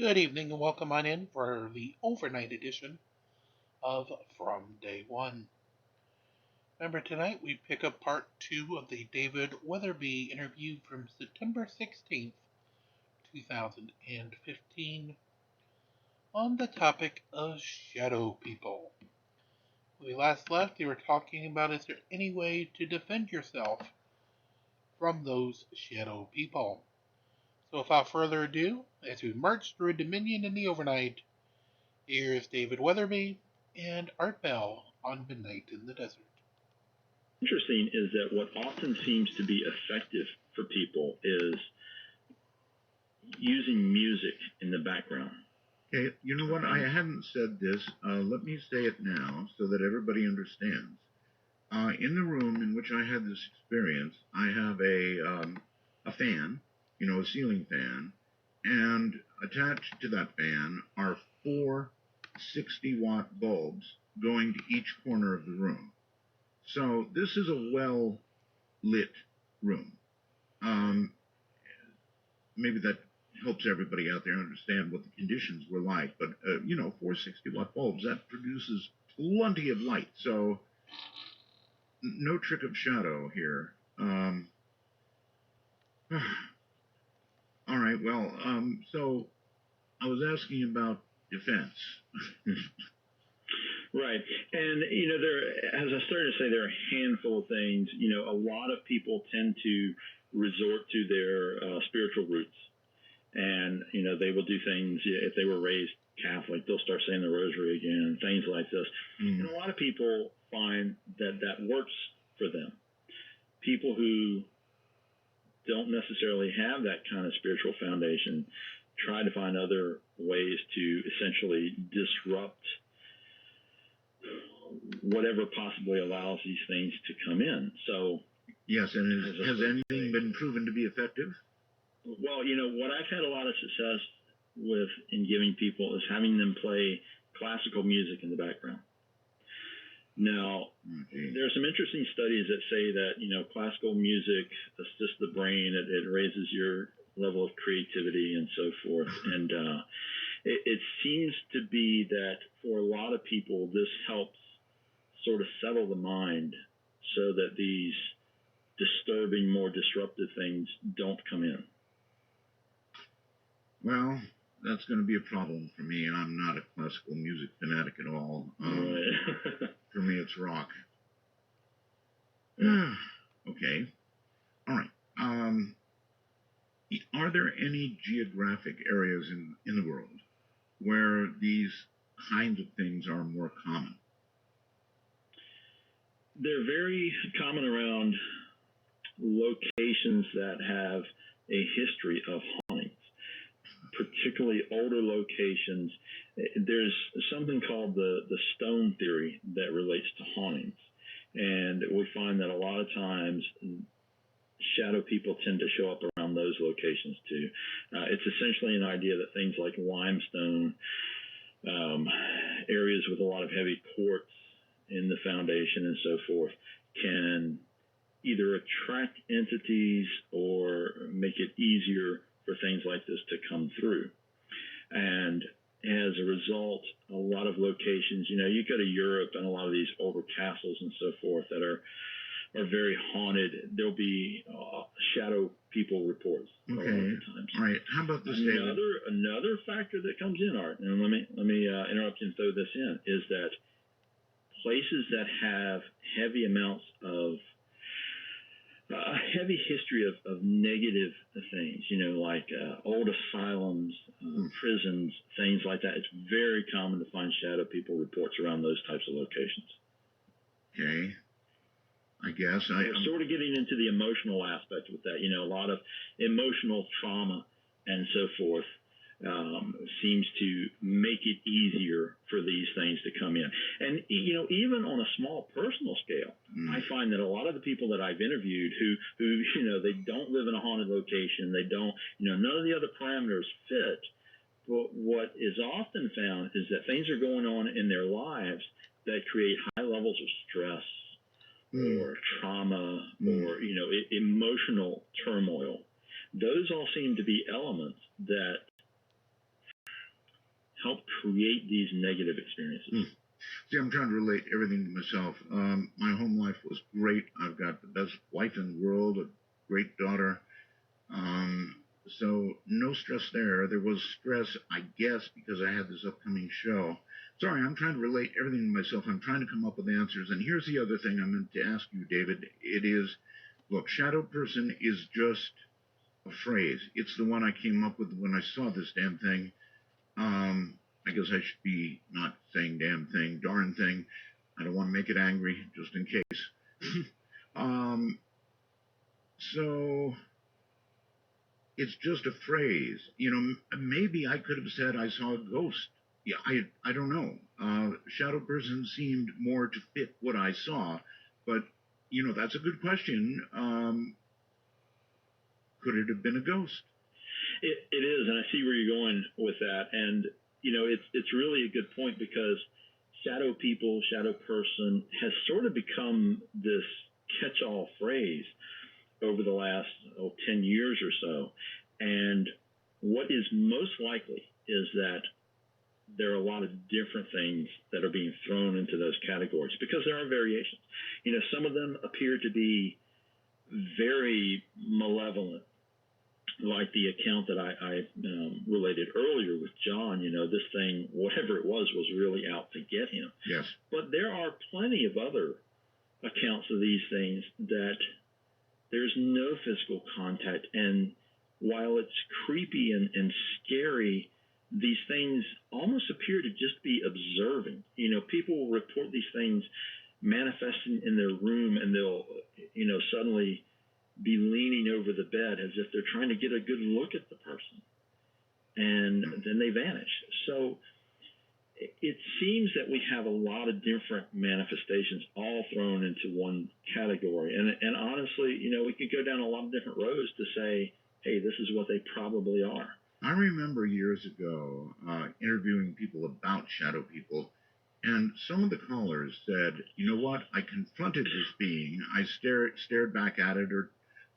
Good evening and welcome on in for the overnight edition of From Day One. Remember, tonight we pick up part two of the David Weatherby interview from September 16th, 2015, on the topic of shadow people. When we last left, they were talking about is there any way to defend yourself from those shadow people. So without further ado, as we march through Dominion in the overnight, here's David Weatherby and Art Bell on Midnight in the Desert. Interesting is that what often seems to be effective for people is using music in the background. Okay, you know what? I hadn't said this. Let me say it now so that everybody understands. In the room in which I had this experience, I have a fan, a ceiling fan, and attached to that fan are four 60-watt bulbs going to each corner of the room. So this is a well-lit room. Maybe that helps everybody out there understand what the conditions were like. But, 4 60-watt bulbs, that produces plenty of light. So no trick of shadow here. All right, well, so I was asking about defense. Right. And, as I started to say, there are a handful of things. A lot of people tend to resort to their spiritual roots. And, they will do things, if they were raised Catholic, they'll start saying the rosary again, things like this. And a lot of people find that that works for them. People who don't necessarily have that kind of spiritual foundation try to find other ways to essentially disrupt whatever possibly allows these things to come in. So, yes, and has anything been proven to be effective? Well, what I've had a lot of success with in giving people is having them play classical music in the background. Now, there's some interesting studies that say that, classical music assists the brain. It raises your level of creativity and so forth. And it seems to be that for a lot of people, this helps sort of settle the mind so that these disturbing, more disruptive things don't come in. Well, that's going to be a problem for me. I'm not a classical music fanatic at all. Right. For me, it's rock. Okay. All right. Are there any geographic areas in the world where these kinds of things are more common? They're very common around locations that have a history of hauntings, particularly older locations. There's something called the stone theory that relates to hauntings. And we find that a lot of times shadow people tend to show up around those locations too. It's essentially an idea that things like limestone, areas with a lot of heavy quartz in the foundation and so forth, can either attract entities or make it easier for things like this to come through. And as a result, a lot of locations, you go to Europe and a lot of these older castles and so forth that are very haunted. There'll be shadow people reports. Okay. A lot of the times. All right. How about this, David? Another factor that comes in, Art, and let me interrupt and throw this in, is that places that have heavy amounts of a heavy history of negative things, like old asylums, prisons, things like that. It's very common to find shadow people reports around those types of locations. Okay. I guess we're sort of getting into the emotional aspect with that. A lot of emotional trauma and so forth seems to make it easier for these things to come in. And, even on a small personal scale, I find that a lot of the people that I've interviewed who they don't live in a haunted location, they don't, none of the other parameters fit. But what is often found is that things are going on in their lives that create high levels of stress or trauma or, emotional turmoil. Those all seem to be elements that help create these negative experiences. See, I'm trying to relate everything to myself. My home life was great. I've got the best wife in the world, a great daughter. So no stress there. There was stress, I guess, because I had this upcoming show. Sorry, I'm trying to relate everything to myself. I'm trying to come up with answers. And here's the other thing I meant to ask you, David. It is, look, shadow person is just a phrase. It's the one I came up with when I saw this damn thing. I guess I should be not saying damn thing, darn thing. I don't want to make it angry, just in case. So it's just a phrase. You know, maybe I could have said I saw a ghost. Yeah, I don't know. Shadow person seemed more to fit what I saw, but you know, that's a good question. Could it have been a ghost? It is, and I see where you're going with that. And you know, it's really a good point, because shadow people, shadow person has sort of become this catch-all phrase over the last 10 years or so. And what is most likely is that there are a lot of different things that are being thrown into those categories, because there are variations. You know, some of them appear to be very malevolent, like the account that I related earlier with John. You know, this thing, whatever it was really out to get him. Yes. But there are plenty of other accounts of these things that there's no physical contact. And while it's creepy and scary, these things almost appear to just be observing. You know, people will report these things manifesting in their room, and they'll, you know, suddenly be leaning over the bed as if they're trying to get a good look at the person, and then they vanish. So it seems that we have a lot of different manifestations all thrown into one category. And honestly, you know, we could go down a lot of different roads to say, hey, this is what they probably are. I remember years ago interviewing people about shadow people, and some of the callers said, you know what, I confronted this being, I stared back at it, or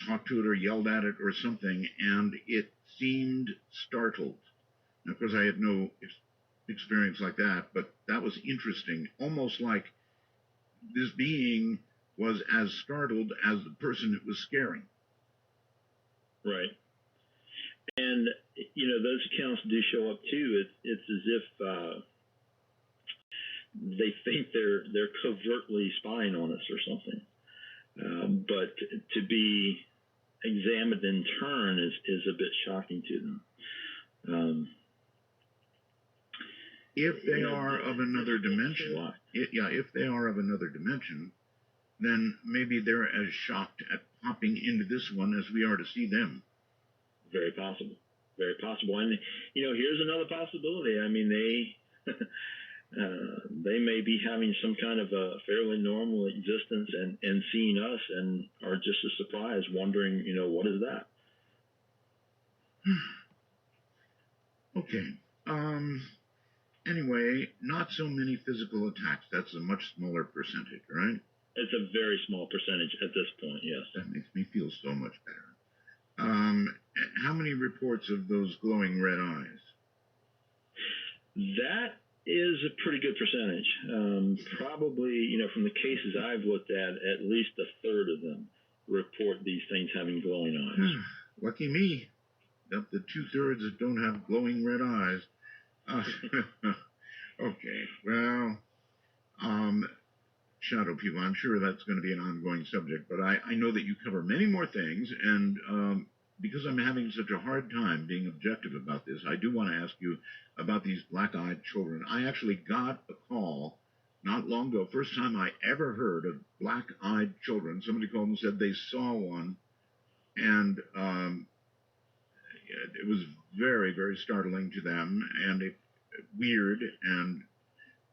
talked to it, or yelled at it, or something, and it seemed startled. Now, of course, I had no experience like that, but that was interesting. Almost like this being was as startled as the person it was scaring. Right. And, you know, those accounts do show up too. It's as if they think they're covertly spying on us or something. But to be examined in turn is a bit shocking to them. If they are of another dimension, if they are of another dimension, then maybe they're as shocked at popping into this one as we are to see them. Very possible. Very possible. And, you know, here's another possibility. I mean, they may be having some kind of a fairly normal existence and seeing us and are just as surprised, wondering, you know, what is that? Okay. Anyway, not so many physical attacks. That's a much smaller percentage, right? It's a very small percentage at this point, yes. That makes me feel so much better. How many reports of those glowing red eyes? That is a pretty good percentage. Probably, you know, from the cases I've looked at least a third of them report these things having glowing eyes. Lucky me. Up to 2/3 that don't have glowing red eyes. Okay, well, shadow people, I'm sure that's going to be an ongoing subject, but I know that you cover many more things, and because I'm having such a hard time being objective about this, I do want to ask you about these black-eyed children. I actually got a call not long ago, first time I ever heard of black-eyed children. Somebody called and said they saw one, and it was very, very startling to them, and weird, and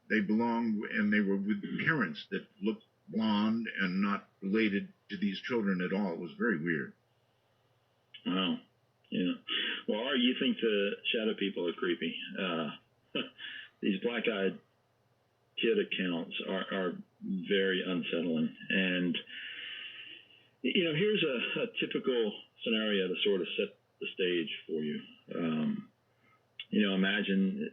they belonged, and they were with parents that looked blonde and not related to these children at all. It was very weird. Wow. Yeah. Well, you think the shadow people are creepy. These black-eyed kid accounts are very unsettling. And, you know, here's a typical scenario to sort of set the stage for you. You know, imagine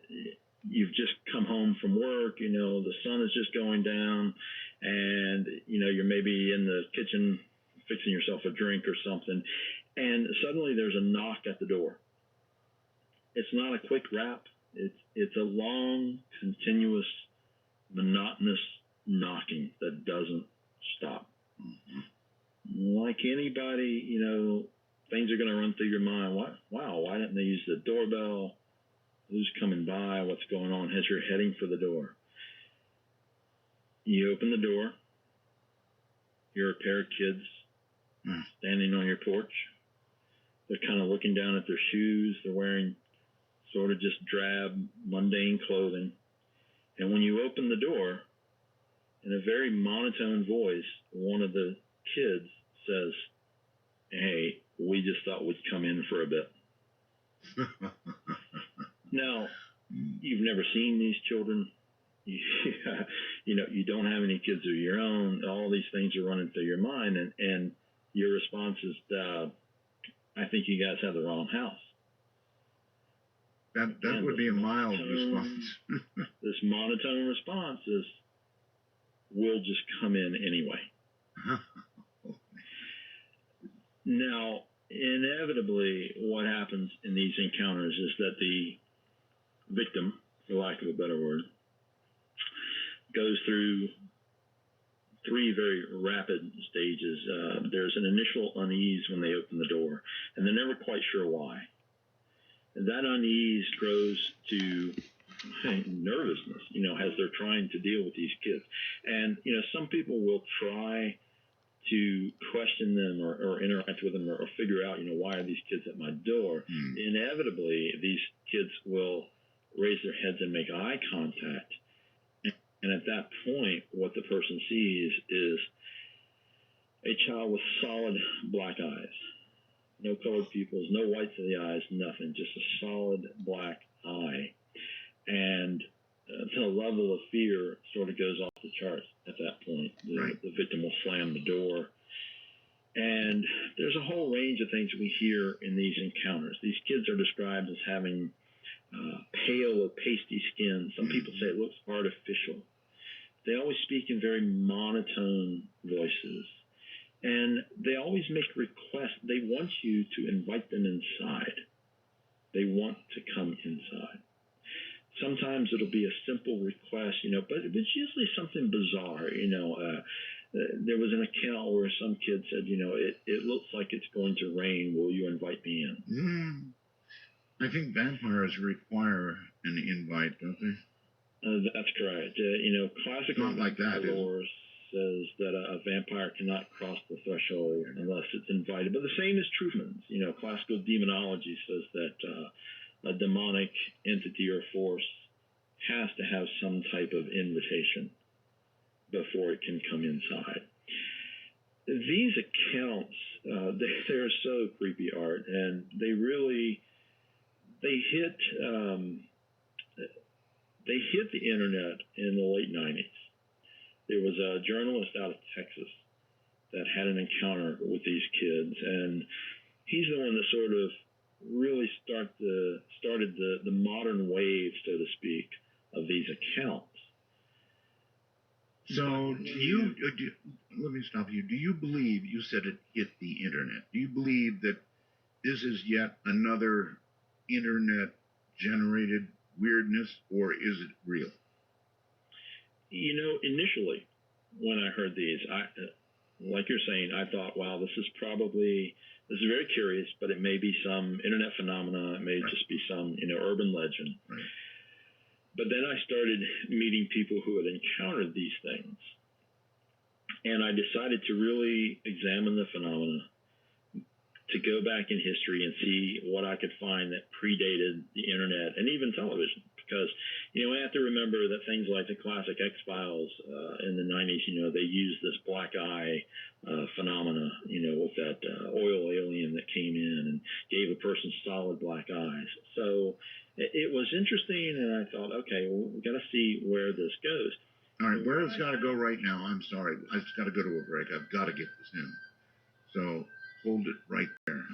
and suddenly there's a knock at the door. It's not a quick rap. It's a long, continuous, monotonous knocking that doesn't stop. Like anybody, things are going to run through your mind. Wow, why didn't they use the doorbell? Who's coming by? What's going on? As you're heading for the door, you open the door. You're a pair of kids standing on your porch. They're kind of looking down at their shoes. They're wearing sort of just drab, mundane clothing. And when you open the door, in a very monotone voice, one of the kids says, "Hey, we just thought we'd come in for a bit." Now, you've never seen these children. You don't have any kids of your own. All these things are running through your mind, and your response is, "I think you guys have the wrong house." That would be a mild response. This monotone response is, "We'll just come in anyway." Now, inevitably, what happens in these encounters is that the victim, for lack of a better word, goes through three very rapid stages. There's an initial unease when they open the door, and they're never quite sure why. And that unease grows to nervousness, as they're trying to deal with these kids. And, some people will try to question them or interact with them or figure out, why are these kids at my door? Inevitably, these kids will raise their heads and make eye contact. And at that point, what the person sees is a child with solid black eyes. No colored pupils, no whites of the eyes, nothing. Just a solid black eye. And the level of fear sort of goes off the charts at that point. The victim will slam the door. And there's a whole range of things we hear in these encounters. These kids are described as having pale or pasty skin. Some people say it looks artificial. They always speak in very monotone voices. And they always make requests. They want you to invite them inside. They want to come inside. Sometimes it'll be a simple request, but it's usually something bizarre. There was an account where some kid said, it looks like it's going to rain. Will you invite me in? I think vampires require an invite, don't they? That's correct. Classical not like that, lore says that a vampire cannot cross the threshold unless it's invited. But the same is true for humans. Classical demonology says that a demonic entity or force has to have some type of invitation before it can come inside. These accounts, they're so creepy, Art, and they hit the internet in the late 90s. There was a journalist out of Texas that had an encounter with these kids, and he's the one that sort of really started the modern wave, so to speak, of these accounts. So let me stop you. Do you believe, you said it hit the internet, do you believe that this is yet another internet-generated weirdness, or is it real? Initially, when I heard these, like you're saying, I thought, wow, this is very curious, but it may be some internet phenomena. It may just be some, urban legend. Right. But then I started meeting people who had encountered these things. And I decided to really examine the phenomena, to go back in history and see what I could find that predated the internet and even television. Because, I have to remember that things like the classic X-Files in the 90s, they used this black eye phenomena, with that oil alien that came in and gave a person solid black eyes. So it was interesting, and I thought, okay, well, we've got to see where this goes. All right, where it's got to go right now, I'm sorry, I've got to go to a break. I've got to get this in. So hold it right there.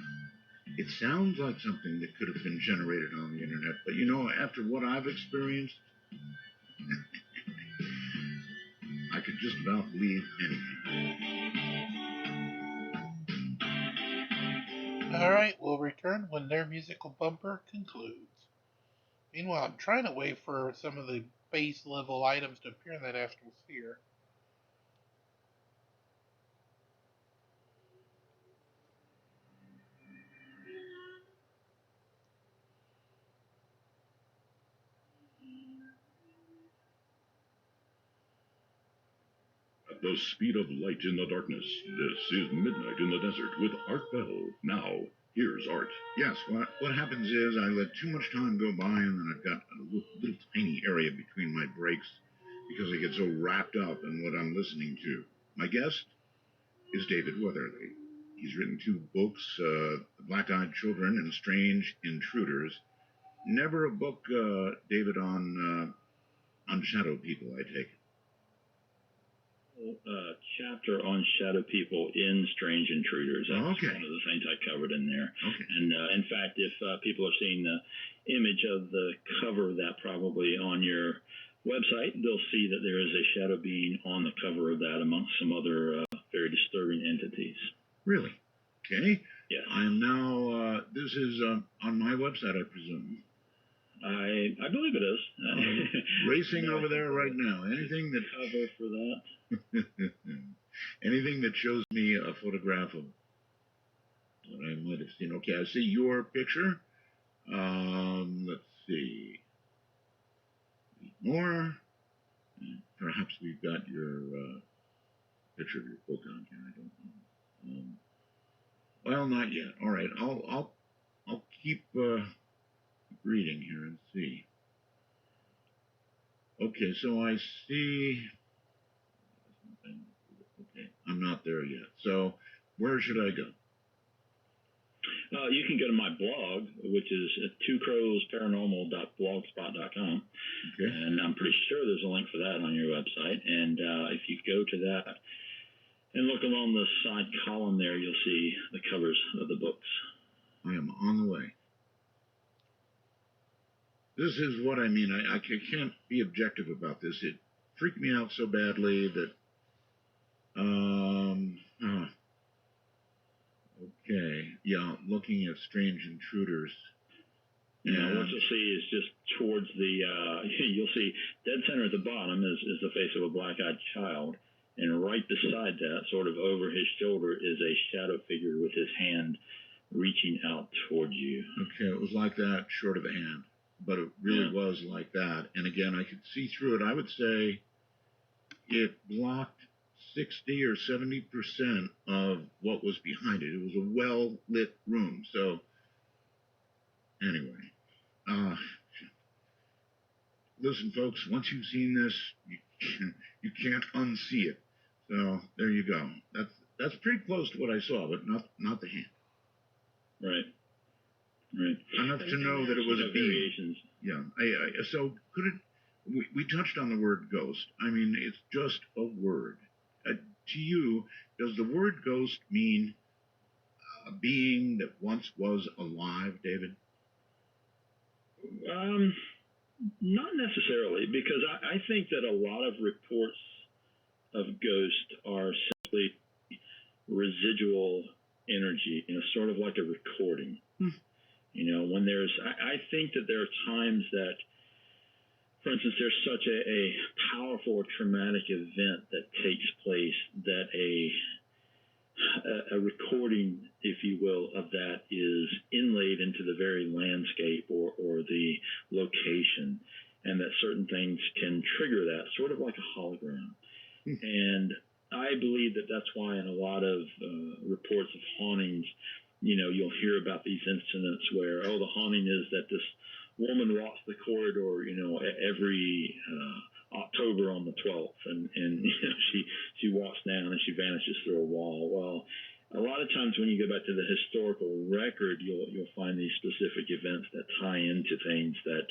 It sounds like something that could have been generated on the internet, but after what I've experienced, I could just about believe anything. Alright, we'll return when their musical bumper concludes. Meanwhile, I'm trying to wait for some of the base level items to appear in that astral sphere. At the speed of light in the darkness, this is Midnight in the Desert with Art Bell. Now, here's Art. Yes, what happens is I let too much time go by, and then I've got a little tiny area between my breaks because I get so wrapped up in what I'm listening to. My guest is David Weatherly. He's written 2 books, The Black-Eyed Children and Strange Intruders. Never a book, David, on shadow people, I take it. Chapter on shadow people in Strange Intruders. That's okay. one of the things I covered in there. Okay. And in fact, if people are seeing the image of the cover of that probably on your website, they'll see that there is a shadow being on the cover of that amongst some other very disturbing entities. Really? Okay. Yes. I am now, this is on my website, I presume. I believe it is. Racing over there right now. Anything that cover for that. Anything that shows me a photograph of what I might have seen. Okay, I see your picture. Let's see. More. Perhaps we've got your picture of your book on here. I don't know. Well, not yet. All right. I'll keep reading here and see. Okay, so I see. Okay, I'm not there yet. So, where should I go? You can go to my blog, which is twocrowsparanormal.blogspot.com. Okay. And I'm pretty sure there's a link for that on your website. And if you go to that and look along the side column there, you'll see the covers of the books. I am on the way. This is what I mean. I can't be objective about this. It freaked me out so badly that, okay, yeah, looking at Strange Intruders. Yeah, what you'll see is just towards the, you'll see dead center at the bottom is the face of a black-eyed child, and right beside that, sort of over his shoulder, is a shadow figure with his hand reaching out toward you. Okay, it was like that, short of a hand. But it really was like that. And again, I could see through it. I would say it blocked 60 or 70% of what was behind it. It was a well-lit room. So, anyway. Listen, folks, once you've seen this, you can't unsee it. So, there you go. That's pretty close to what I saw, but not the hand. Right. Right. Enough to know that it was a being. Yeah. So could it? We touched on the word ghost. I mean, it's just a word. To you, does the word ghost mean a being that once was alive, David? Not necessarily, because I think that a lot of reports of ghosts are simply residual energy, sort of like a recording. When I think that there are times that, for instance, there's such a powerful or traumatic event that takes place that a recording, if you will, of that is inlaid into the very landscape or the location, and that certain things can trigger that, sort of like a hologram. And I believe that that's why in a lot of reports of hauntings, you'll hear about these incidents where, the haunting is that this woman walks the corridor, every October on the 12th, and she walks down and she vanishes through a wall. Well, a lot of times when you go back to the historical record, you'll find these specific events that tie into things that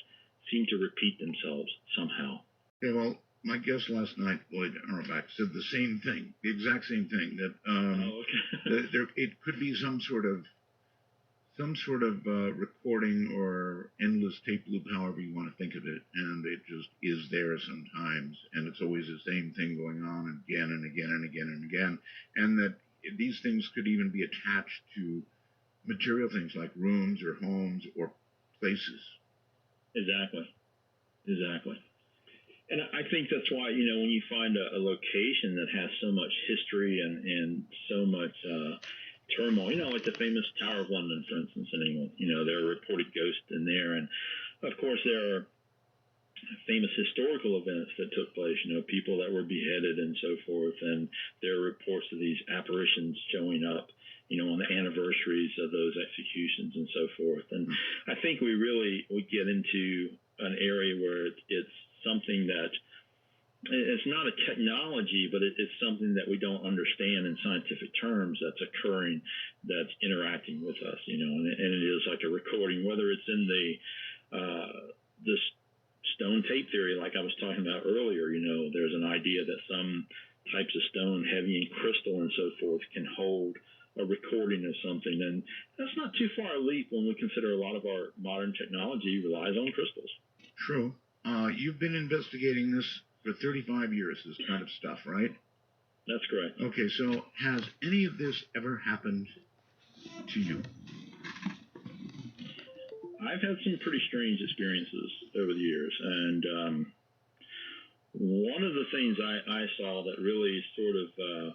seem to repeat themselves somehow. Yeah, well, my guest last night, Lloyd Auerbach, said the same thing, the exact same thing, that it could be some sort of recording or endless tape loop, however you want to think of it, and it just is there sometimes, and it's always the same thing going on again and again and again and again, and that these things could even be attached to material things like rooms or homes or places. Exactly. And I think that's why, when you find a location that has so much history and so much turmoil, like the famous Tower of London, for instance, in England, there are reported ghosts in there. And of course, there are famous historical events that took place, people that were beheaded and so forth. And there are reports of these apparitions showing up, on the anniversaries of those executions and so forth. And I think we get into an area where it's something that it's not a technology, but it's something that we don't understand in scientific terms that's occurring, that's interacting with us, and it is like a recording, whether it's in this stone tape theory, like I was talking about earlier. There's an idea that some types of stone, heavy and crystal and so forth, can hold a recording of something, and that's not too far a leap when we consider a lot of our modern technology relies on crystals. True. You've been investigating this for 35 years, this kind of stuff, right? That's correct. Okay, so has any of this ever happened to you? I've had some pretty strange experiences over the years, and one of the things I saw that really sort of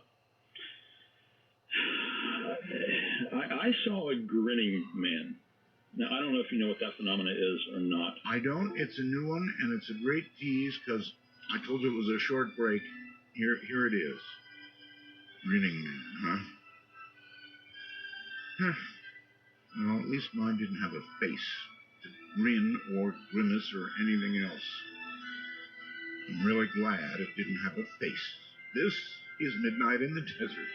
I saw a grinning man. Now, I don't know if you know what that phenomena is or not. I don't. It's a new one, and it's a great tease because I told you it was a short break. Here it is. Grinning man, huh? Well, at least mine didn't have a face to grin or grimace or anything else. I'm really glad it didn't have a face. This is Midnight in the Desert.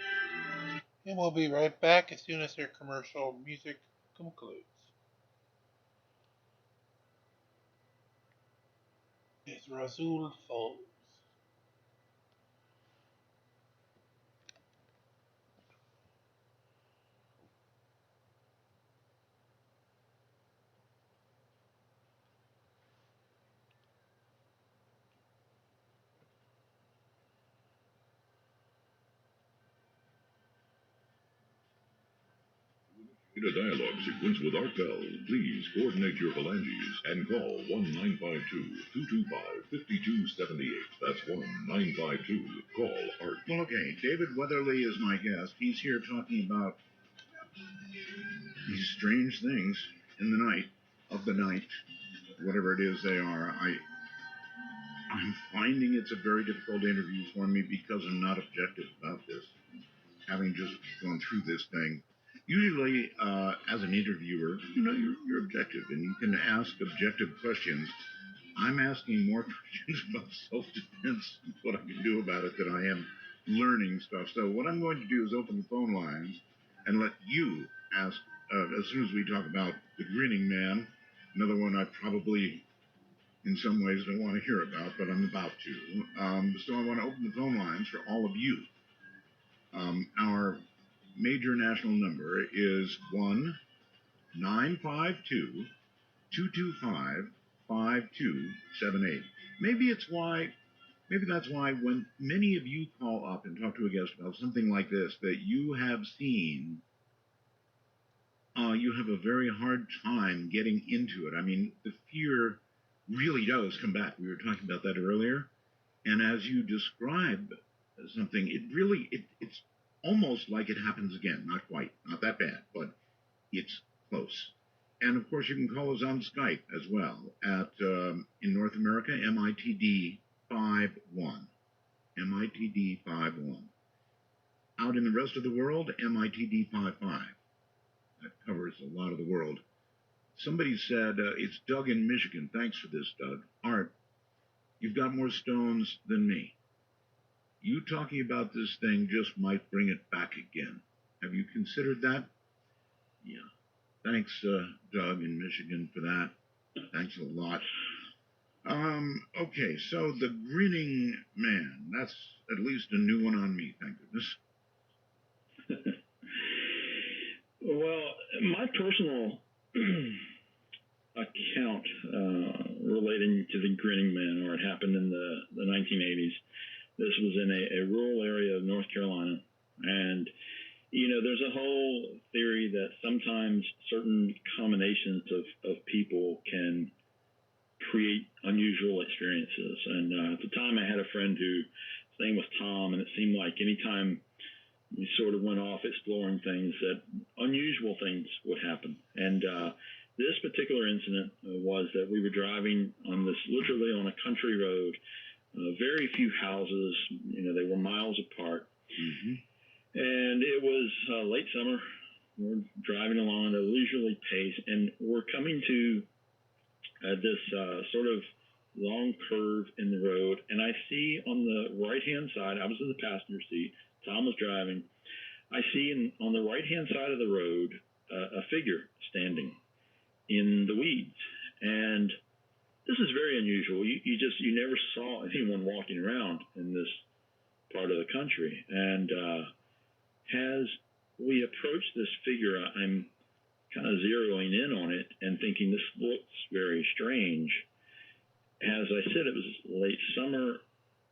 And we'll be right back as soon as their commercial music concludes. It's Rasul Falls. In a dialogue sequence with Art Bell, please coordinate your phalanges and call 1-952-225-5278. That's 1-952-CALL ART. Well, okay, David Weatherly is my guest. He's here talking about these strange things in the night, of the night, whatever it is they are. I'm finding it's a very difficult interview for me because I'm not objective about this, having just gone through this thing. Usually, as an interviewer, you're objective and you can ask objective questions. I'm asking more questions about self-defense and what I can do about it than I am learning stuff. So what I'm going to do is open the phone lines and let you ask, as soon as we talk about the grinning man, another one I probably in some ways don't want to hear about, but I'm about to. So I want to open the phone lines for all of you. Our major national number is 1-952-225-5278. Maybe that's why when many of you call up and talk to a guest about something like this that you have seen, you have a very hard time getting into it. I mean, the fear really does come back. We were talking about that earlier. And as you describe something, it's almost like it happens again. Not quite, not that bad, but it's close. And of course, you can call us on Skype as well at, in North America, MITD51. MITD51. Out in the rest of the world, MITD55. That covers a lot of the world. Somebody said, it's Doug in Michigan. Thanks for this, Doug. Art, you've got more stones than me. You talking about this thing just might bring it back again. Have you considered that? Yeah. Thanks, Doug in Michigan, for that. Thanks a lot. Okay, so the grinning man. That's at least a new one on me, thank goodness. Well, my personal account relating to the grinning man, or it happened in the 1980s. This was in a rural area of North Carolina, and there's a whole theory that sometimes certain combinations of people can create unusual experiences. And at the time, I had a friend whose name was Tom, and it seemed like anytime we sort of went off exploring things, that unusual things would happen. And this particular incident was that we were driving literally on a country road, very few houses, they were miles apart. Mm-hmm. And it was late summer. We're driving along at a leisurely pace, and we're coming to this sort of long curve in the road. And I see on the right-hand side, I was in the passenger seat, Tom was driving. I see on the right-hand side of the road a figure standing in the weeds. And this is very unusual. You never saw anyone walking around in this part of the country. And as we approach this figure, I'm kind of zeroing in on it and thinking this looks very strange. As I said, it was late summer.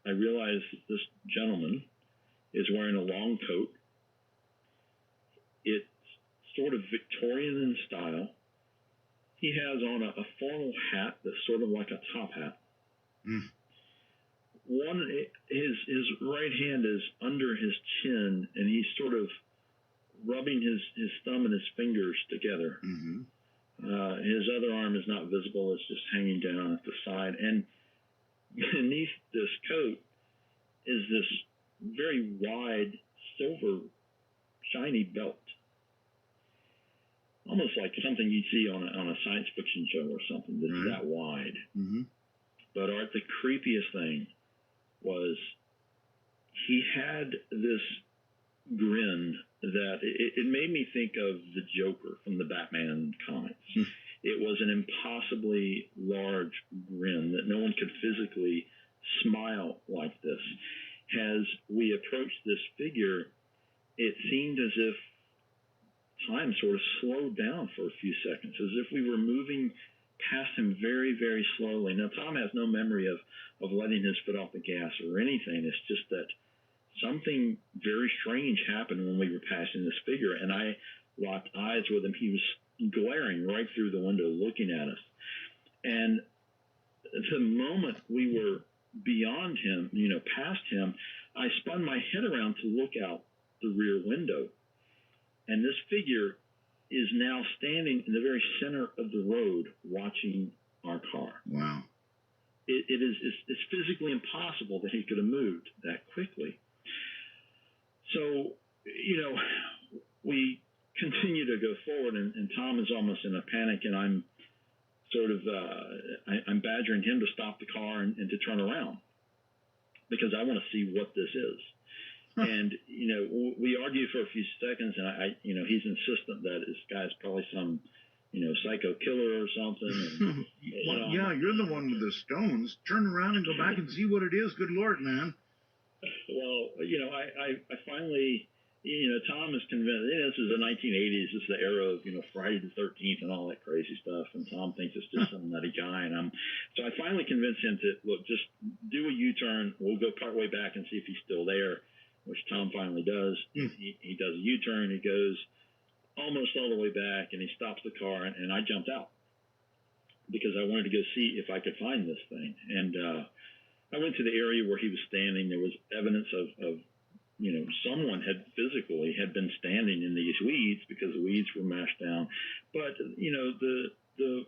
I realized that this gentleman is wearing a long coat. It's sort of Victorian in style. He has on a formal hat that's sort of like a top hat. Mm. His right hand is under his chin, and he's sort of rubbing his thumb and his fingers together. Mm-hmm. His other arm is not visible. It's just hanging down at the side. And beneath this coat is this very wide, silver, shiny belt. Almost like something you'd see on a science fiction show or something that's right. that wide. Mm-hmm. But Art, the creepiest thing was he had this grin that it made me think of the Joker from the Batman comics. It was an impossibly large grin that no one could physically smile like this. As we approached this figure, it seemed as if time sort of slowed down for a few seconds, as if we were moving past him very, very slowly. Now, Tom has no memory of letting his foot off the gas or anything. It's just that something very strange happened when we were passing this figure, and I locked eyes with him. He was glaring right through the window looking at us. And the moment we were beyond him, past him, I spun my head around to look out the rear window. And this figure is now standing in the very center of the road watching our car. Wow. It's physically impossible that he could have moved that quickly. So, we continue to go forward, and Tom is almost in a panic, and I'm sort of, I'm badgering him to stop the car and to turn around because I want to see what this is. And, we argue for a few seconds, and he's insistent that this guy's probably some, psycho killer or something. And, yeah, you're the one with the stones. Turn around and go back and see what it is. Good Lord, man. Well, I finally, Tom is convinced, this is the 1980s, this is the era of, Friday the 13th and all that crazy stuff, and Tom thinks it's just some nutty guy, and so I finally convinced him to, look, just do a U-turn, we'll go part way back and see if he's still there, which Tom finally does. He does a U-turn, he goes almost all the way back, and he stops the car, and I jumped out, because I wanted to go see if I could find this thing, and I went to the area where he was standing. There was evidence of someone had been standing in these weeds because the weeds were mashed down. But, the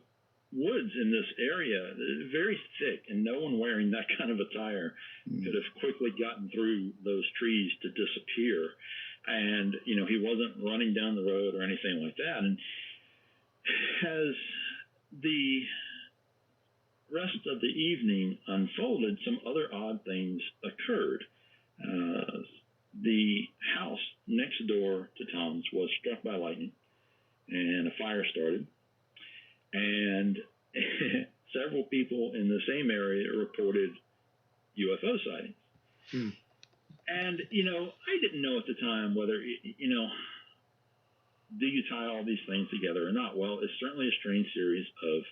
woods in this area, very thick, and no one wearing that kind of attire could have quickly gotten through those trees to disappear. And, he wasn't running down the road or anything like that. And as the rest of the evening unfolded, some other odd things occurred. The house next door to Tom's was struck by lightning, and a fire started. And several people in the same area reported UFO sightings. And, I didn't know at the time whether, do you tie all these things together or not? Well, it's certainly a strange series of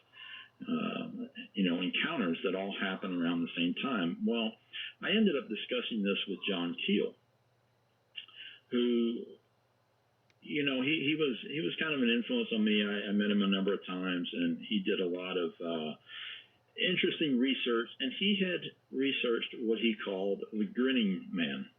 encounters that all happen around the same time. Well, I ended up discussing this with John Keel, who he was kind of an influence on me. I met him a number of times, and he did a lot of interesting research. And he had researched what he called the grinning man,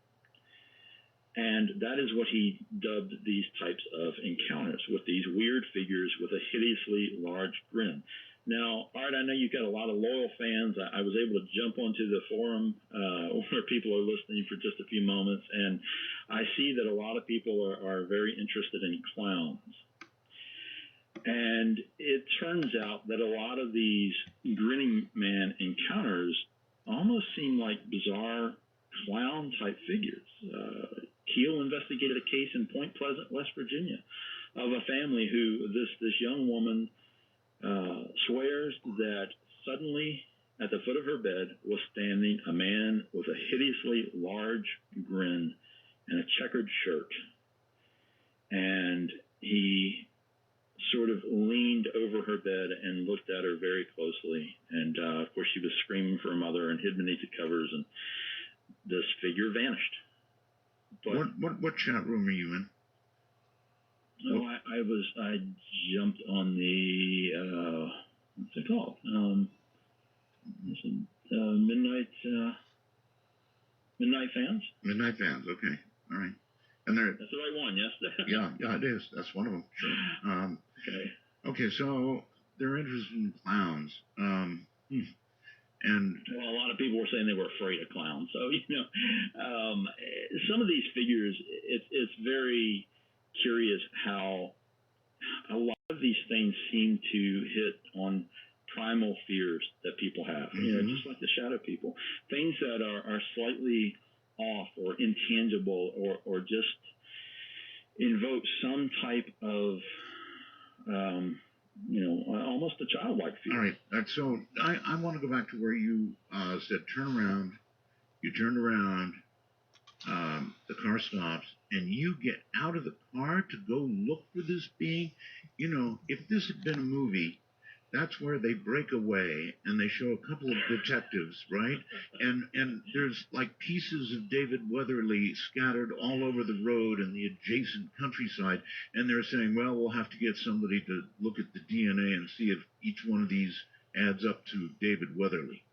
and that is what he dubbed these types of encounters, with these weird figures with a hideously large grin. Now, Art, I know you've got a lot of loyal fans. I was able to jump onto the forum where people are listening for just a few moments, and I see that a lot of people are very interested in clowns. And it turns out that a lot of these grinning man encounters almost seem like bizarre clown-type figures. Keel investigated a case in Point Pleasant, West Virginia, of a family who this young woman swears that suddenly at the foot of her bed was standing a man with a hideously large grin and a checkered shirt. And he sort of leaned over her bed and looked at her very closely. And, of course, she was screaming for her mother and hid beneath the covers, and this figure vanished. But, what chat room are you in? No, I jumped on the what's it called? Midnight Fans. Midnight Fans. Okay, all right. And that's the right one, yes. yeah, it is. That's one of them. Sure. Okay, so they're interested in clowns. And well, a lot of people were saying they were afraid of clowns. So some of these figures, it's very curious how a lot of these things seem to hit on primal fears that people have. Mm-hmm. Just like the shadow people, things that are slightly off or intangible or just invoke some type of almost a childlike fear. All right. So I want to go back to where you said turn around. You turned around. The car stops, and you get out of the car to go look for this being. If this had been a movie, that's where they break away and they show a couple of detectives, right? And there's like pieces of David Weatherly scattered all over the road and the adjacent countryside, and they're saying, well, we'll have to get somebody to look at the DNA and see if each one of these adds up to David Weatherly.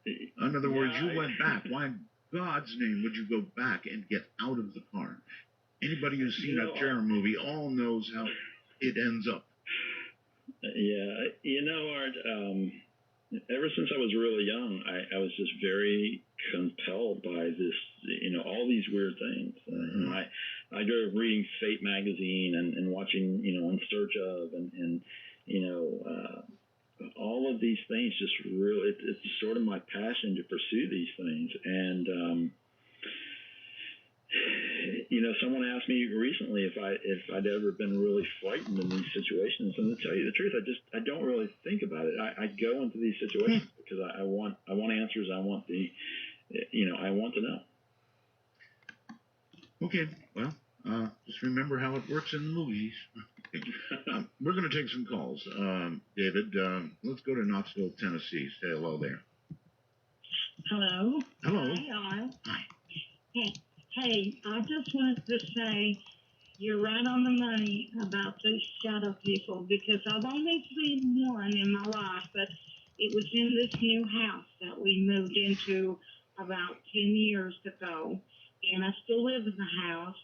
In other words, you went back. Why in God's name would you go back and get out of the car? Anybody who's seen a terror movie all knows how it ends up. Yeah, Art, ever since I was really young, I was just very compelled by this, all these weird things. Mm-hmm. I grew up reading Fate magazine and watching, In Search of, and all of these things just really, it's sort of my passion to pursue these things. And, someone asked me recently if I'd ever been really frightened in these situations. And to tell you the truth, I don't really think about it. I go into these situations because I want answers. I want I want to know. Okay, well, just remember how it works in the movies. We're going to take some calls. David, let's go to Knoxville, Tennessee. Say hello there. Hello. Hello. Hi. Hi. Hey, I just wanted to say you're right on the money about these shadow people, because I've only seen one in my life, but it was in this new house that we moved into about 10 years ago, and I still live in the house.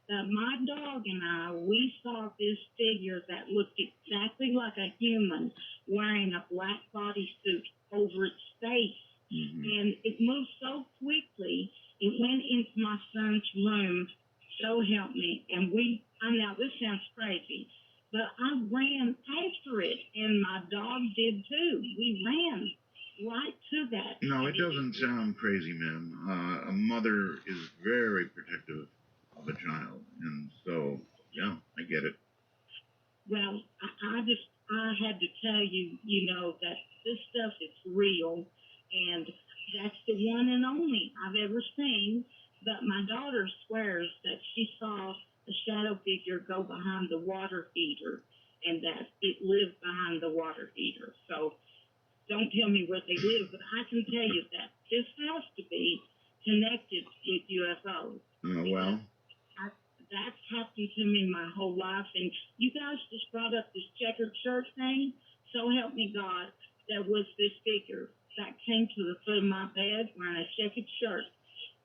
But my dog and I, we saw this figure that looked exactly like a human wearing a black bodysuit over its face. Mm-hmm. And it moved so quickly, it went into my son's room, so help me. And now this sounds crazy, but I ran after it, and my dog did too. We ran right to that. No, it doesn't sound crazy, ma'am. A mother is very protective of a child, and so, yeah, I get it. Well, I had to tell you, that this stuff is real, and that's the one and only I've ever seen. But my daughter swears that she saw a shadow figure go behind the water heater, and that it lived behind the water heater. So don't tell me where they live, but I can tell you that this has to be connected with UFOs. Well, That's happened to me my whole life. And you guys just brought up this checkered shirt thing. So help me God, there was this figure that came to the foot of my bed wearing a checkered shirt.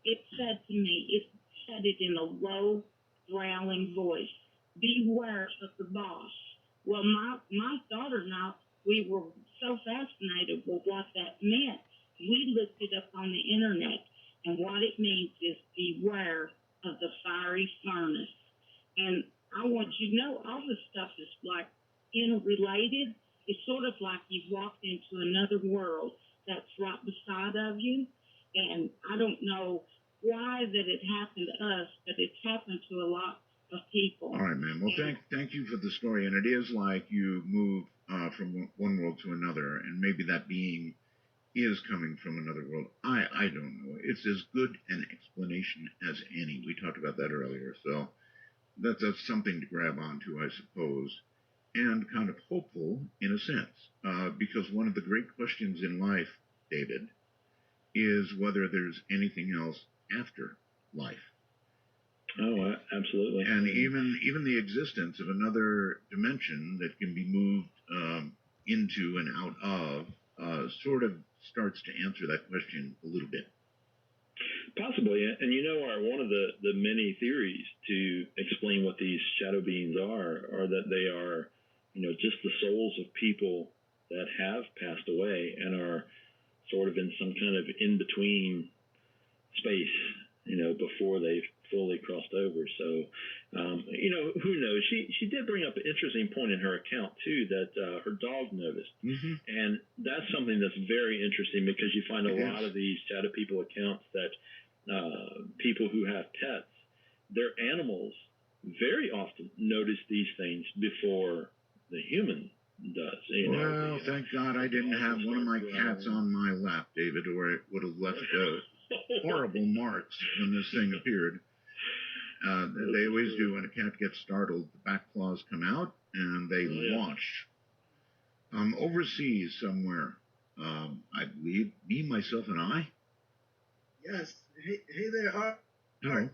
It said to me, it said it in a low, growling voice, beware of the boss. Well, my daughter and I, we were so fascinated with what that meant. We looked it up on the internet, and what it means is beware of the fiery furnace. And I want you to know all this stuff is like interrelated. It's sort of like you've walked into another world that's right beside of you. And I don't know why that it happened to us, but it's happened to a lot of people. All right, ma'am. Well, thank you for the story. And it is like you move from one world to another, and maybe that being is coming from another world. I don't know. It's as good an explanation as any. We talked about that earlier, so that's something to grab onto, I suppose, and kind of hopeful in a sense, because one of the great questions in life, David, is whether there's anything else after life. Oh, absolutely. And even the existence of another dimension that can be moved into and out of sort of starts to answer that question a little bit. Possibly, and one of the many theories to explain what these shadow beings are that they are, just the souls of people that have passed away and are sort of in some kind of in-between space, before they've fully crossed over. So, who knows? She did bring up an interesting point in her account too, that her dog noticed, and that's something that's very interesting because you find a lot of these shadow people accounts that people who have pets, their animals very often notice these things before the human does. Well, thank God I didn't have one of my cats on my lap, David, or it would have left horrible marks when this thing appeared. They always do when a cat gets startled. The back claws come out and they launch. Overseas somewhere, I believe, me, myself, and I. Yes. Hey there, Hello.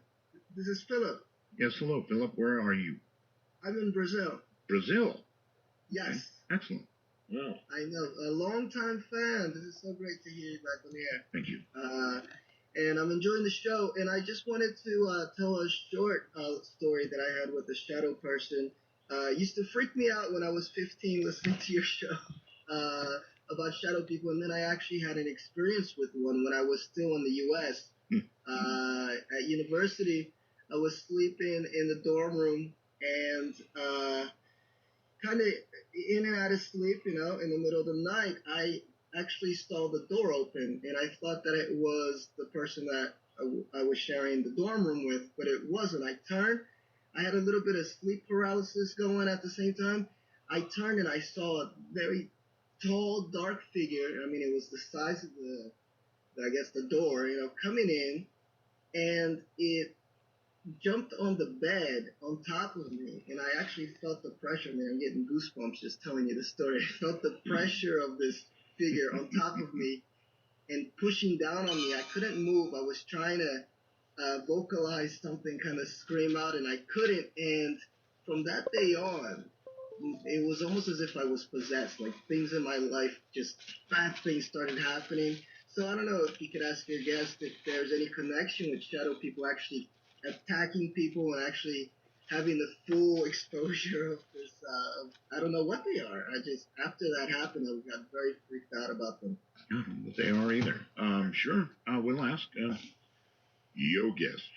This is Philip. Yes, hello, Philip. Where are you? I'm in Brazil. Brazil? Yes. Okay. Excellent. Wow. I know. A long-time fan. This is so great to hear you back on the air. Thank you. And I'm enjoying the show. And I just wanted to tell a short story that I had with a shadow person. Used to freak me out when I was 15 listening to your show about shadow people. And then I actually had an experience with one when I was still in the U.S. At university. I was sleeping in the dorm room and kind of in and out of sleep, in the middle of the night, I actually saw the door open, and I thought that it was the person that I was sharing the dorm room with, but it wasn't. I turned. I had a little bit of sleep paralysis going at the same time. I turned and I saw a very tall, dark figure. I mean, it was the size of the door, coming in, and it jumped on the bed on top of me, and I actually felt the pressure, man. I'm getting goosebumps just telling you the story. I felt the pressure of this figure on top of me and pushing down on me. I couldn't move. I was trying to vocalize something, kind of scream out, and I couldn't. And from that day on, it was almost as if I was possessed. Like things in my life, just bad things started happening. So I don't know if you could ask your guest if there's any connection with shadow people actually attacking people and actually having the full exposure of this. I don't know what they are. After that happened, I got very freaked out about them. I don't know what they are either. Sure. We'll ask your guest.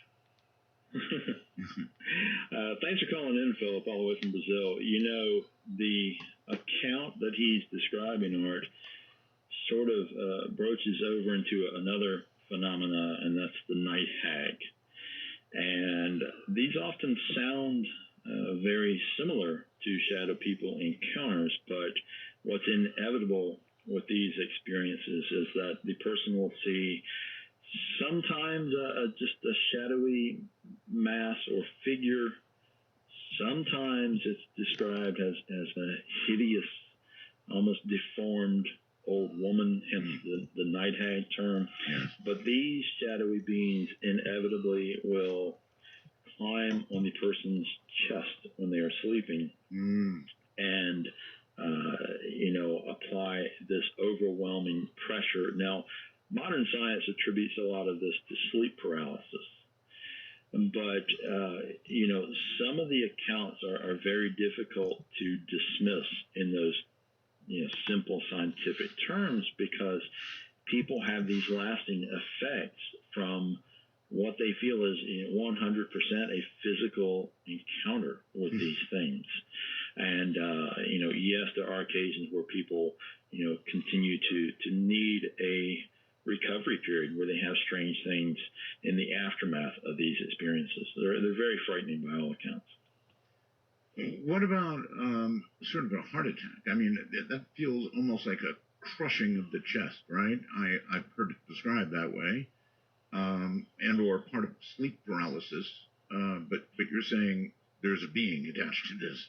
Thanks for calling in, Philip, all the way from Brazil. The account that he's describing, Art, sort of broaches over into another phenomena, and that's the night hag. And these often sound very similar to shadow people encounters, but what's inevitable with these experiences is that the person will see sometimes just a shadowy mass or figure. Sometimes it's described as a hideous, almost deformed old woman, hence the night hag term. Yes. But these shadowy beings inevitably will climb on the person's chest when they are sleeping and apply this overwhelming pressure. Now, modern science attributes a lot of this to sleep paralysis. But, some of the accounts are very difficult to dismiss in those, simple scientific terms, because people have these lasting effects from what they feel is 100% a physical encounter with these things. And, yes, there are occasions where people, continue to need a recovery period where they have strange things in the aftermath of these experiences. They're very frightening by all accounts. What about sort of a heart attack? I mean, that feels almost like a crushing of the chest, right? I've heard it described that way, and or part of sleep paralysis. But you're saying there's a being attached to this.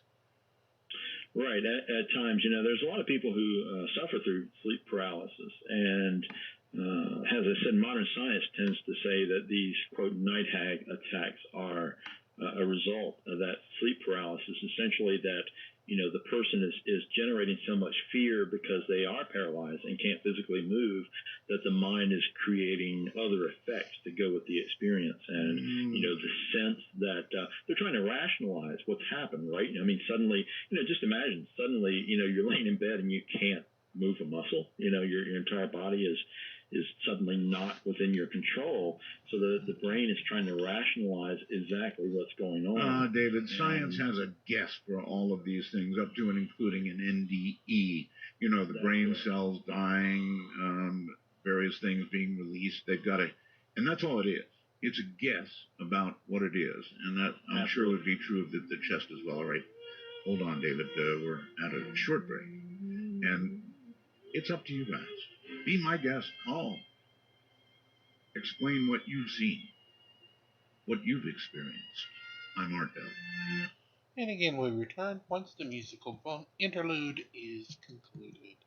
Right. At times, there's a lot of people who suffer through sleep paralysis. And as I said, modern science tends to say that these, quote, night hag attacks are a result of that sleep paralysis. Essentially that, the person is generating so much fear because they are paralyzed and can't physically move, that the mind is creating other effects to go with the experience. And, the sense that they're trying to rationalize what's happened, right? I mean, suddenly, just imagine, suddenly, you're laying in bed and you can't move a muscle. Your entire body is suddenly not within your control. So the brain is trying to rationalize exactly what's going on. David, science has a guess for all of these things, up to and including an NDE. The brain cells dying, various things being released. They've got and that's all it is. It's a guess about what it is. And that, I'm sure, would be true of the chest as well. All right. Hold on, David. We're at a short break. And it's up to you guys. Be my guest. Call. Explain what you've seen, what you've experienced. I'm Art Bell. And again, we return once the musical interlude is concluded.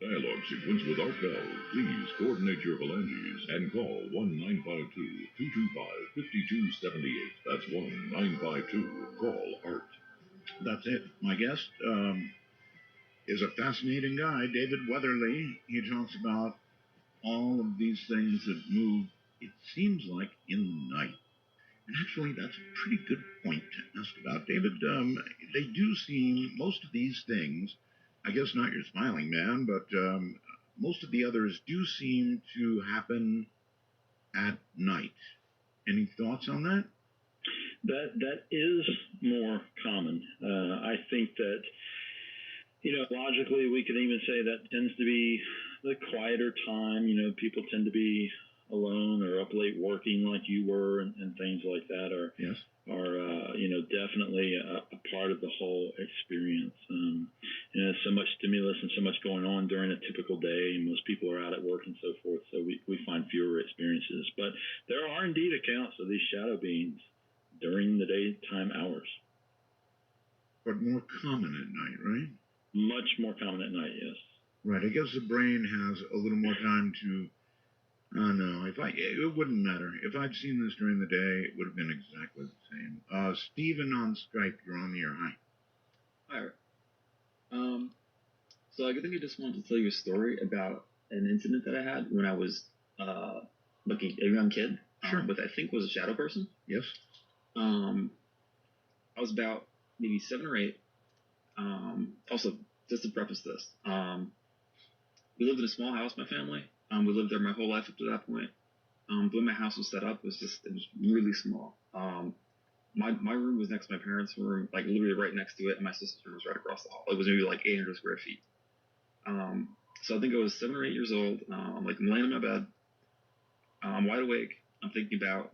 Dialogue sequence with Art Bell. Please coordinate your phalanges and call 1-952-225-5278. That's 1-952. Call Art. That's it. My guest is a fascinating guy, David Weatherly. He talks about all of these things that move, it seems like, in the night. And actually, that's a pretty good point to ask about. David, they do seem, most of these things, I guess not your smiling man, but most of the others do seem to happen at night. Any thoughts on that? That is more common. I think that, logically we could even say that tends to be the quieter time. People tend to be alone or up late working like you were and things like that are definitely a part of the whole experience. So much stimulus and so much going on during a typical day, and most people are out at work and so forth, so we find fewer experiences. But there are indeed accounts of these shadow beings during the daytime hours. But more common at night, right? Much more common at night, yes. Right. I guess the brain has a little more time to. No, it wouldn't matter. If I'd seen this during the day, it would have been exactly the same. Steven on Skype, you're on the air. Hi. Hi, Art. So I think I just wanted to tell you a story about an incident that I had when I was like a young kid. Sure. With I think was a shadow person. Yes. I was about maybe 7 or 8. Also, just to preface this, we lived in a small house, my family. We lived there my whole life up to that point. The way my house was set up it was really small. My room was next to my parents' room, like literally right next to it, and my sister's room was right across the hall. It was maybe like 800 square feet. So I think I was 7 or 8 years old. I'm laying in my bed. I'm wide awake. I'm thinking about,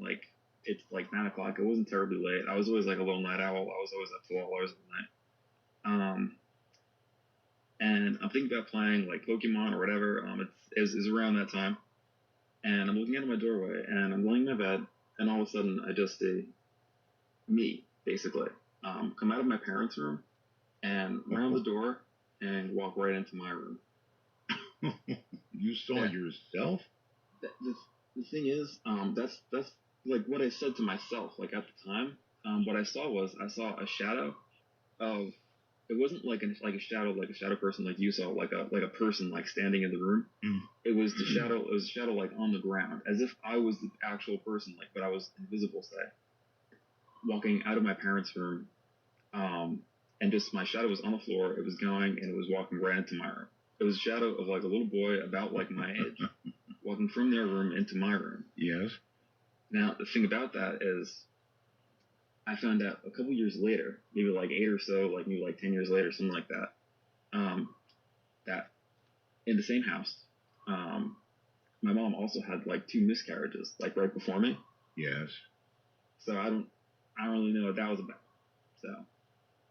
it's 9 o'clock. It wasn't terribly late. I was always a little night owl. I was always up till all hours of the night. And I'm thinking about playing Pokemon or whatever. It's around that time. And I'm looking out of my doorway, and I'm laying in my bed, and all of a sudden I just see me, basically, come out of my parents' room and round the door and walk right into my room. You saw yourself? The thing is, that's what I said to myself, at the time. What I saw a shadow of, it wasn't like a shadow person like you saw, like a person standing in the room. It was the shadow. It was a shadow on the ground, as if I was the actual person, but I was invisible, say, walking out of my parents' room, and just my shadow was on the floor. It was going, and it was walking right into my room. It was a shadow of a little boy about my age, walking from their room into my room. Yes. Now the thing about that is, I found out a couple years later, maybe 8 or so, maybe 10 years later, something like that, that in the same house, my mom also had 2 miscarriages, right before me. Yes. So I don't really know what that was about.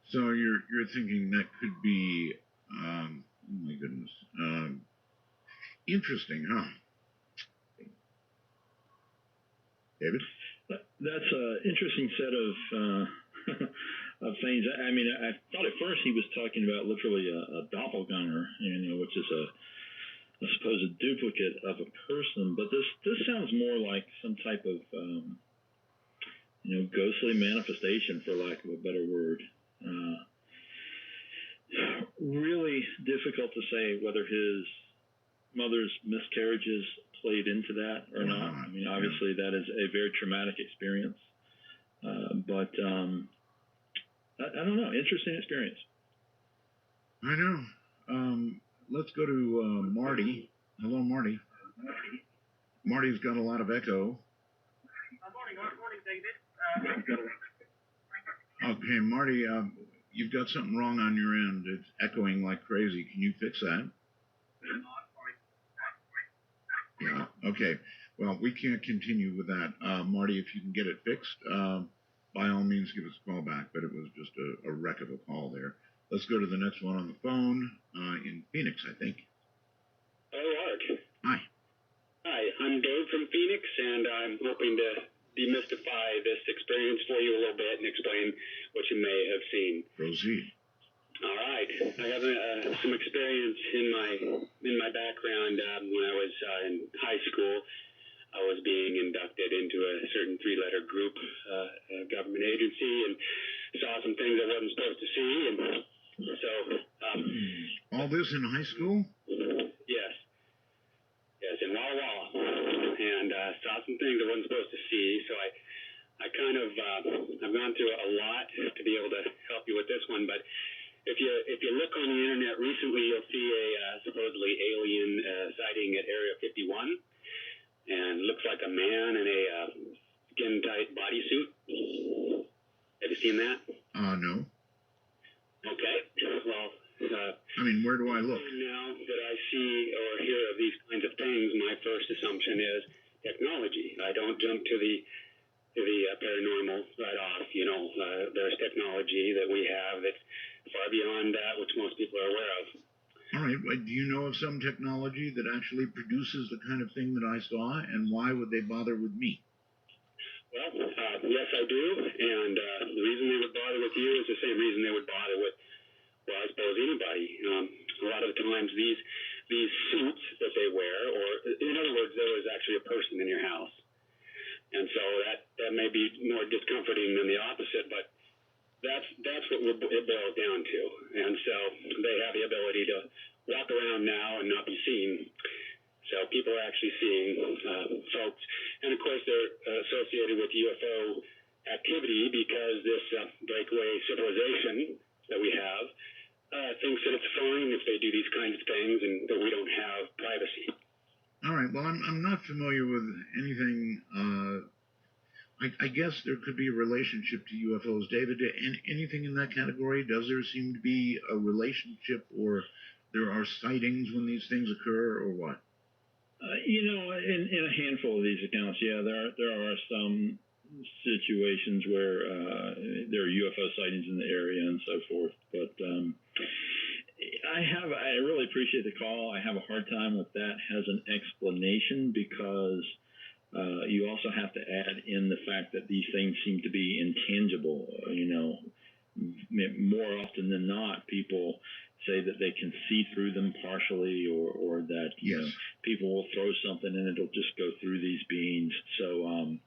So you're thinking that could be, oh my goodness, interesting, huh? David? That's an interesting set of of things. I mean, I thought at first he was talking about literally a doppelganger, which is I suppose a duplicate of a person. But this sounds more like some type of ghostly manifestation, for lack of a better word. Really difficult to say whether his mother's miscarriages played into that or not. I mean, obviously that is a very traumatic experience, but I don't know. Interesting experience. I know. Let's go to Marty. Hello, Marty. Marty's got a lot of echo. Morning, David. Okay, Marty, you've got something wrong on your end. It's echoing like crazy. Can you fix that? Yeah, okay. Well, we can't continue with that. Marty, if you can get it fixed, by all means, give us a call back, but it was just a wreck of a call there. Let's go to the next one on the phone, in Phoenix, I think. Hello, Art. Hi. Hi, I'm Dave from Phoenix, and I'm hoping to demystify this experience for you a little bit and explain what you may have seen. Proceed. All right. I have some experience in my background. When I was in high school, I was being inducted into a certain 3-letter group, a government agency, and saw some things I wasn't supposed to see. And so, all this in high school? Yes, in Walla Walla, and saw some things I wasn't supposed to see. So I kind of I've gone through a lot to be able to help you with this one, but. If you look on the internet recently, you'll see a supposedly alien sighting at Area 51, and it looks like a man in a skin-tight bodysuit. Have you seen that? No. Okay. Well, I mean, where do I look? Now that I see or hear of these kinds of things, my first assumption is technology. I don't jump to the paranormal right off. There's technology that we have that's far beyond that which most people are aware of. All right. Do you know of some technology that actually produces the kind of thing that I saw, and why would they bother with me? Well, yes, I do, and the reason they would bother with you is the same reason they would bother with, well, I suppose anybody. A lot of the times these suits that they wear, or in other words, there was actually a person in your house. And so that may be more discomforting than the opposite, but that's what it boils down to. And so they have the ability to walk around now and not be seen. So people are actually seeing folks. And, of course, they're associated with UFO activity because this breakaway civilization that we have thinks that it's fine if they do these kinds of things and that we don't have privacy. All right. Well, I'm not familiar with anything. I guess there could be a relationship to UFOs. David, anything in that category? Does there seem to be a relationship or there are sightings when these things occur, or what? In a handful of these accounts, yeah, there are some situations where there are UFO sightings in the area and so forth. But I really appreciate the call. I have a hard time with that as an explanation because you also have to add in the fact that these things seem to be intangible. More often than not, people say that they can see through them partially, or that people will throw something and it'll just go through these beings. So,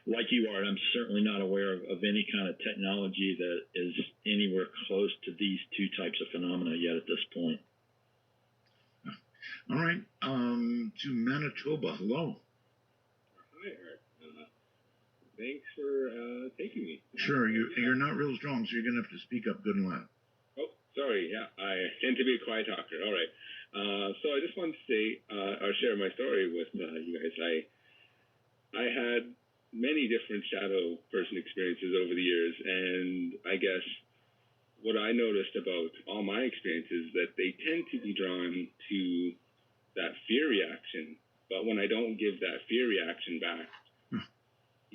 like you are, I'm certainly not aware of any kind of technology that is anywhere close to these two types of phenomena yet at this point. All right, to Manitoba. Hello. Hi, Art. Thanks for taking me. Sure, you're not real strong, so you're going to have to speak up good and loud. Oh, sorry. Yeah, I tend to be a quiet talker. All right. So I just wanted to say, or share my story with you guys. I had many different shadow person experiences over the years, and I guess what I noticed about all my experiences is that they tend to be drawn to that fear reaction. But when I don't give that fear reaction back,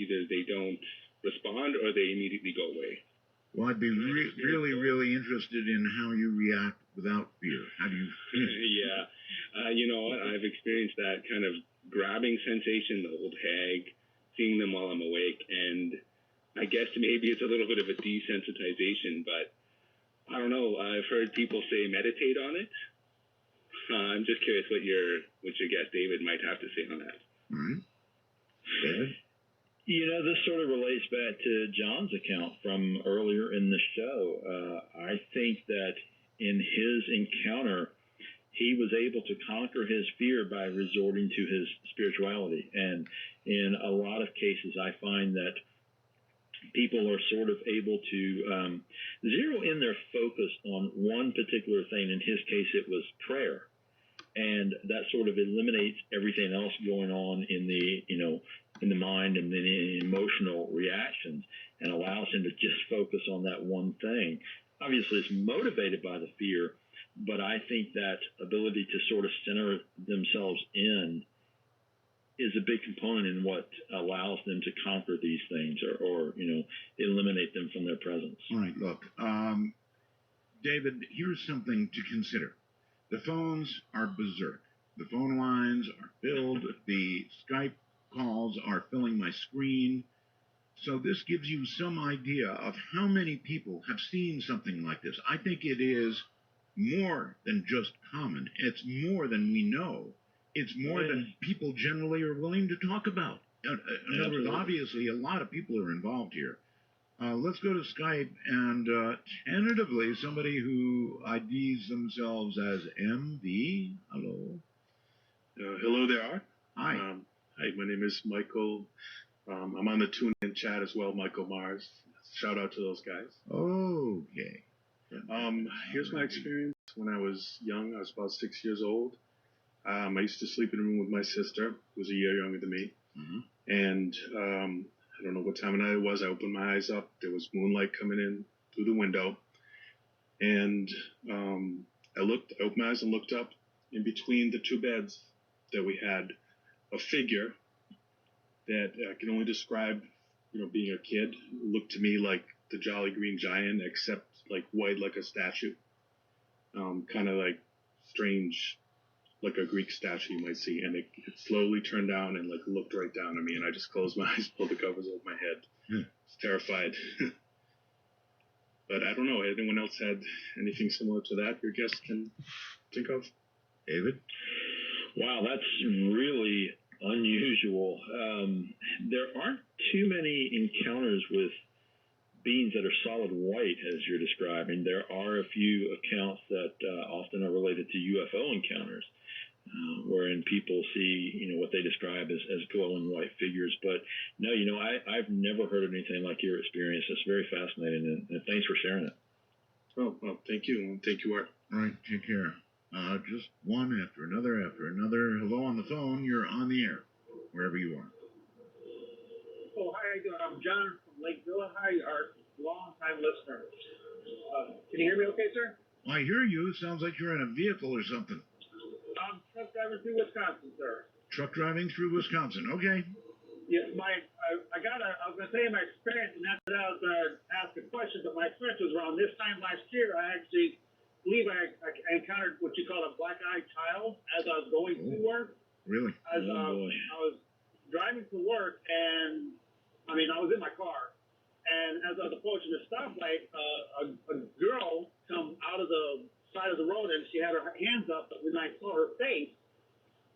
either they don't respond or they immediately go away. Well, I'd be really interested in how you react without fear. How do you feel? Yeah. You know what? I've experienced that kind of grabbing sensation, the old hag, seeing them while I'm awake. And I guess maybe it's a little bit of a desensitization, but I don't know. I've heard people say meditate on it. I'm just curious what your guest David might have to say on that. All right. David? This sort of relates back to John's account from earlier in the show. I think that in his encounter, he was able to conquer his fear by resorting to his spirituality. And in a lot of cases, I find that people are sort of able to zero in their focus on one particular thing. In his case, it was prayer. And that sort of eliminates everything else going on in the, in the mind and the emotional reactions, and allows him to just focus on that one thing. Obviously, it's motivated by the fear, but I think that ability to sort of center themselves in is a big component in what allows them to conquer these things or eliminate them from their presence. All right, look, David, here's something to consider. The phones are berserk. The phone lines are filled. The Skype calls are filling my screen. So this gives you some idea of how many people have seen something like this. I think it is more than just common. It's more than we know. It's more than people generally are willing to talk about. In other words, obviously, a lot of people are involved here. Let's go to Skype and tentatively somebody who IDs themselves as MV. Hello. Hello there, Art. Hi. Hi, my name is Michael. I'm on the TuneIn chat as well, Michael Mars. Shout out to those guys. Okay. Here's my experience when I was young. I was about 6 years old. I used to sleep in a room with my sister, who was a year younger than me. Mm-hmm. And I don't know what time of night it was. I opened my eyes up. There was moonlight coming in through the window. And I opened my eyes and looked up. In between the two beds that we had, a figure that I can only describe, being a kid, looked to me like the Jolly Green Giant, except like white, like a statue. Kind of like strange, like a Greek statue you might see. And it slowly turned down and like looked right down at me. And I just closed my eyes, pulled the covers over my head. I was terrified. But I don't know. Anyone else had anything similar to that your guest can think of? David? Wow, that's really unusual. There aren't too many encounters with beings that are solid white, as you're describing. There are a few accounts that often are related to UFO encounters, wherein people see, what they describe as glowing white figures. But no, I've never heard of anything like your experience. It's very fascinating, and thanks for sharing it. Oh, well, thank you. Thank you, Art. All right, take care. Just one after another after another. Hello on the phone. You're on the air, wherever you are. Oh, hi, how you doing? I'm John from Lakeville. Hi, Art. Long-time listener. Can you hear me okay, sir? I hear you. It sounds like you're in a vehicle or something. I'm truck driving through Wisconsin, sir. Truck driving through Wisconsin. Okay. Yes, I was gonna say my experience, and after that I was gonna ask a question, but my experience was around this time last year. I actually believe I encountered what you call a black-eyed child as I was going to work. Really? As I was driving to work, and I was in my car, and as I was approaching the stoplight, a girl come out of the side of the road, and she had her hands up, but when I saw her face,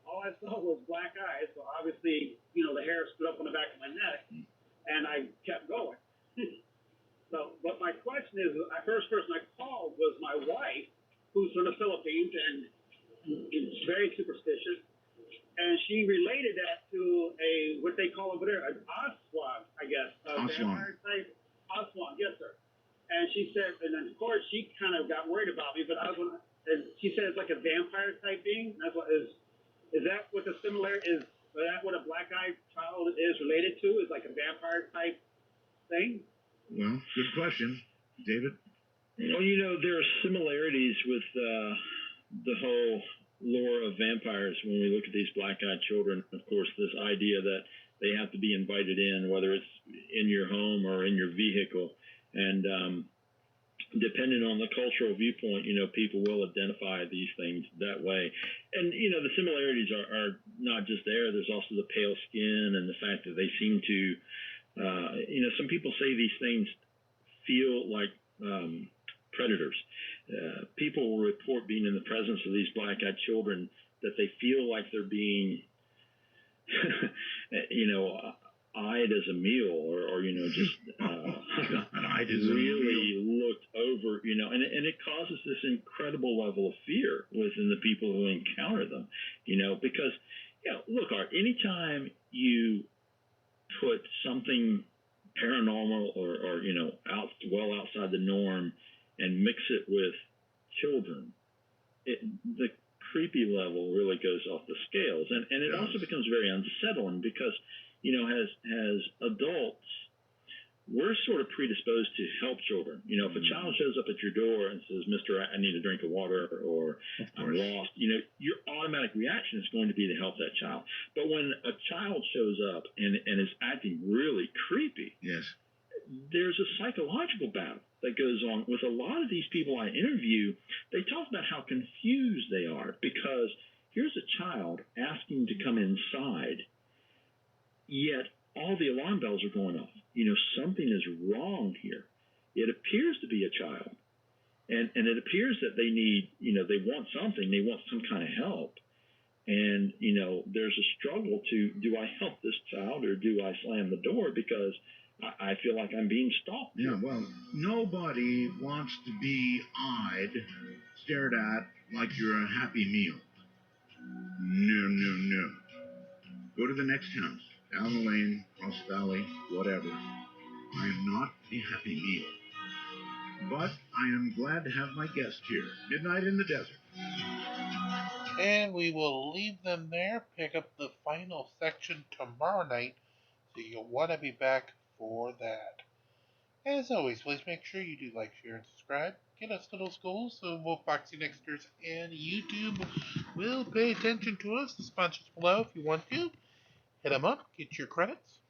all I saw was black eyes. So obviously, the hair stood up on the back of my neck, and I kept going. So, but my question is, the first person I called was my wife, who's from the Philippines and is very superstitious, and she related that to what they call over there, an Aswan, I guess, a vampire type Aswan. Yes, sir. And she said, and then of course she kind of got worried about me, but and she said it's like a vampire type being. That's what is that what the similar is? Is that what a black-eyed child is related to? Is like a vampire type thing? Well, good question, David. Well, there are similarities with the whole lore of vampires when we look at these black-eyed children. Of course, this idea that they have to be invited in, whether it's in your home or in your vehicle, and depending on the cultural viewpoint, people will identify these things that way. And, the similarities are not just there. There's also the pale skin and the fact that they seem to, some people say these things feel like predators. People will report being in the presence of these black-eyed children that they feel like they're being, eyed as a meal or just really looked over, and it causes this incredible level of fear within the people who encounter them, because, look, Art, anytime you put something paranormal or outside the norm and mix it with children, the creepy level really goes off the scales, and it also becomes very unsettling because as adults, we're sort of predisposed to help children. If a child shows up at your door and says, "Mister, I need a drink of water," or "I'm lost," your automatic reaction is going to be to help that child. But when a child shows up and is acting really creepy, yes, there's a psychological battle that goes on with a lot of these people I interview. They talk about how confused they are because here's a child asking to come inside, yet all the alarm bells are going off. Something is wrong here. It appears to be a child, and it appears that they need, they want something. They want some kind of help, and there's a struggle to, do I help this child or do I slam the door because I feel like I'm being stalked? Yeah, well, nobody wants to be eyed, stared at like you're a Happy Meal. No. Go to the next house, down the lane, across the valley, whatever. I am not a Happy Meal. But I am glad to have my guest here. Midnight in the Desert. And we will leave them there, pick up the final section tomorrow night, so you'll want to be back for that. As always, please make sure you do like, share, and subscribe. Get us to those goals so Wolfboxy Nexters and YouTube will pay attention to us. The sponsors below if you want to. Hit them up, get your credits.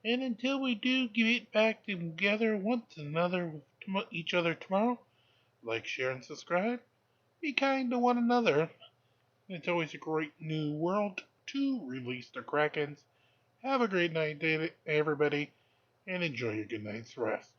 And until we do get back together each other tomorrow, like, share, and subscribe. Be kind to one another. It's always a great new world to release the Krakens. Have a great night, everybody, and enjoy your good night's rest.